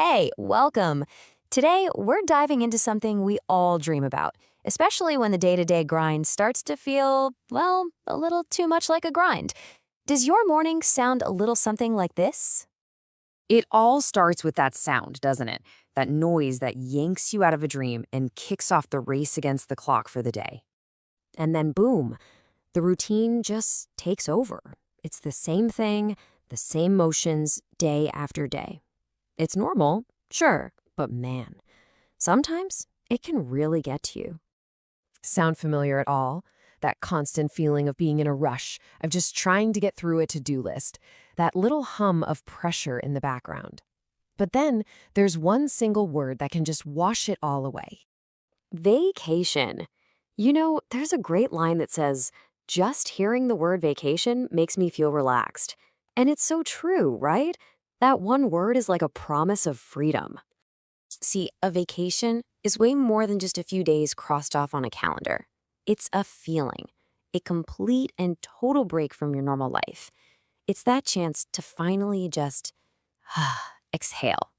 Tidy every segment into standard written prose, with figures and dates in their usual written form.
Hey, welcome. Today, we're diving into something we all dream about, especially when the day-to-day grind starts to feel, well, a little too much like a grind. Does your morning sound a little something like this? It all starts with that sound, doesn't it? That noise that yanks you out of a dream and kicks off the race against the clock for the day. And then boom, the routine just takes over. It's the same thing, the same motions, day after day. It's normal, sure, but man, sometimes it can really get to you. Sound familiar at all? That constant feeling of being in a rush, of just trying to get through a to-do list, that little hum of pressure in the background. But then there's one single word that can just wash it all away. Vacation. There's a great line that says, just hearing the word vacation makes me feel relaxed. And it's so true, right? That one word is like a promise of freedom. See, a vacation is way more than just a few days crossed off on a calendar. It's a feeling, a complete and total break from your normal life. It's that chance to finally just exhale.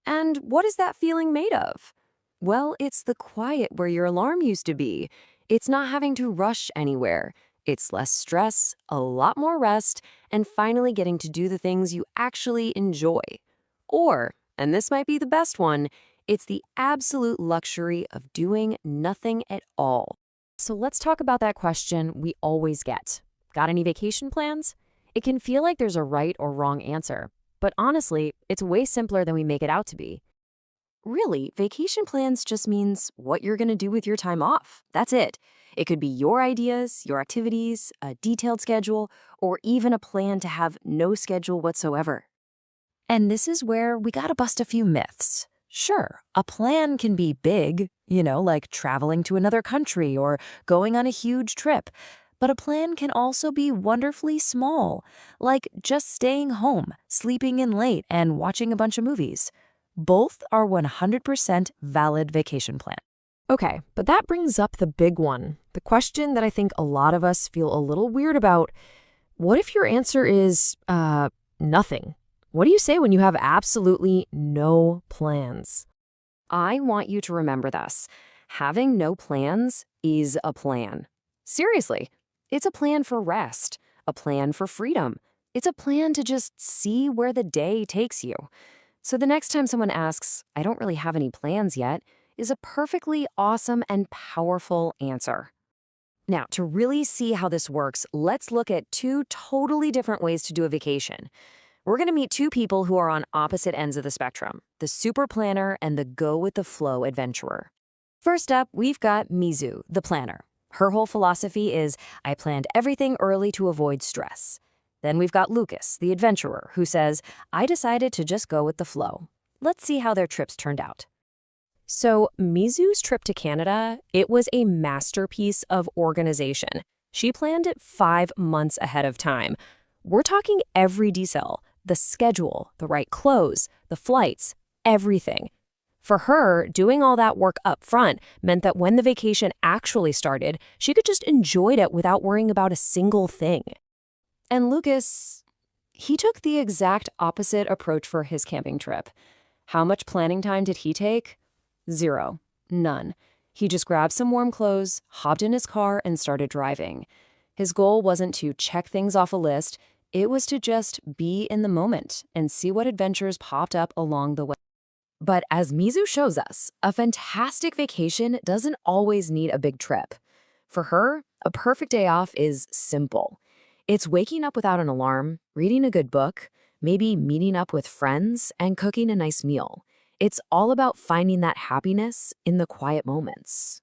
And what is that feeling made of? Well, it's the quiet where your alarm used to be. It's not having to rush anywhere. It's less stress, a lot more rest, and finally getting to do the things you actually enjoy. Or, and this might be the best one, it's the absolute luxury of doing nothing at all. So let's talk about that question we always get. Got any vacation plans? It can feel like there's a right or wrong answer, but honestly, it's way simpler than we make it out to be. Really, vacation plans just means what you're going to do with your time off. That's it. It could be your ideas, your activities, a detailed schedule, or even a plan to have no schedule whatsoever. And this is where we gotta bust a few myths. Sure, a plan can be big, like traveling to another country or going on a huge trip. But a plan can also be wonderfully small, like just staying home, sleeping in late, and watching a bunch of movies. Both are 100% valid vacation plans. Okay, but that brings up the big one, the question that I think a lot of us feel a little weird about. What if your answer is, nothing? What do you say when you have absolutely no plans? I want you to remember this. Having no plans is a plan. Seriously, it's a plan for rest, a plan for freedom. It's a plan to just see where the day takes you. So the next time someone asks, I don't really have any plans yet, is a perfectly awesome and powerful answer. Now, to really see how this works, let's look at two totally different ways to do a vacation. We're going to meet two people who are on opposite ends of the spectrum, the super planner and the go-with-the-flow adventurer. First up, we've got Mizu, the planner. Her whole philosophy is, I planned everything early to avoid stress. Then we've got Lucas, the adventurer, who says, I decided to just go with the flow. Let's see how their trips turned out. So Mizu's trip to Canada, it was a masterpiece of organization. She planned it 5 months ahead of time. We're talking every detail, the schedule, the right clothes, the flights, everything. For her, doing all that work up front meant that when the vacation actually started, she could just enjoy it without worrying about a single thing. And Lucas, he took the exact opposite approach for his camping trip. How much planning time did he take? 0. None. He just grabbed some warm clothes, hopped in his car, and started driving. His goal wasn't to check things off a list. It was to just be in the moment and see what adventures popped up along the way. But as Mizu shows us, a fantastic vacation doesn't always need a big trip. For her, a perfect day off is simple. It's waking up without an alarm, reading a good book, maybe meeting up with friends, and cooking a nice meal. It's all about finding that happiness in the quiet moments.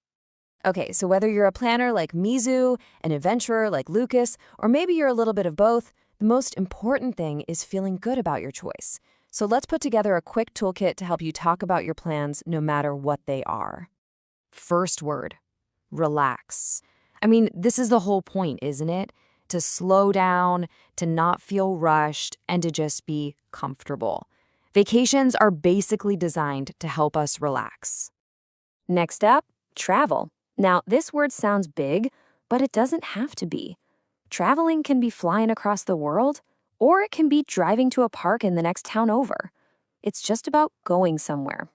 Okay, so whether you're a planner like Mizu, an adventurer like Lucas, or maybe you're a little bit of both, the most important thing is feeling good about your choice. So let's put together a quick toolkit to help you talk about your plans no matter what they are. First word, relax. I mean, this is the whole point, isn't it? To slow down, to not feel rushed, and to just be comfortable. Vacations are basically designed to help us relax. Next up, travel. Now, this word sounds big, but it doesn't have to be. Traveling can be flying across the world, or it can be driving to a park in the next town over. It's just about going somewhere.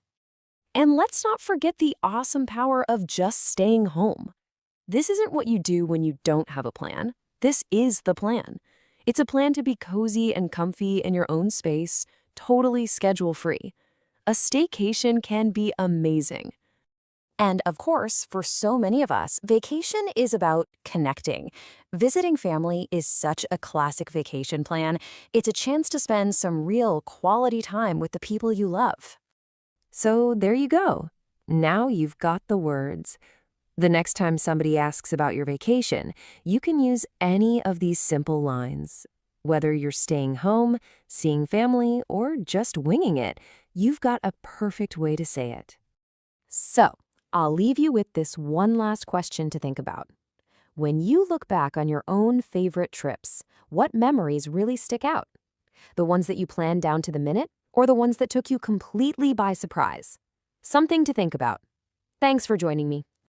And let's not forget the awesome power of just staying home. This isn't what you do when you don't have a plan. This is the plan. It's a plan to be cozy and comfy in your own space, totally schedule-free. A staycation can be amazing. And of course, for so many of us, vacation is about connecting. Visiting family is such a classic vacation plan. It's a chance to spend some real quality time with the people you love. So there you go. Now you've got the words. The next time somebody asks about your vacation, you can use any of these simple lines. Whether you're staying home, seeing family, or just winging it, you've got a perfect way to say it. So, I'll leave you with this one last question to think about. When you look back on your own favorite trips, what memories really stick out? The ones that you planned down to the minute, or the ones that took you completely by surprise? Something to think about. Thanks for joining me.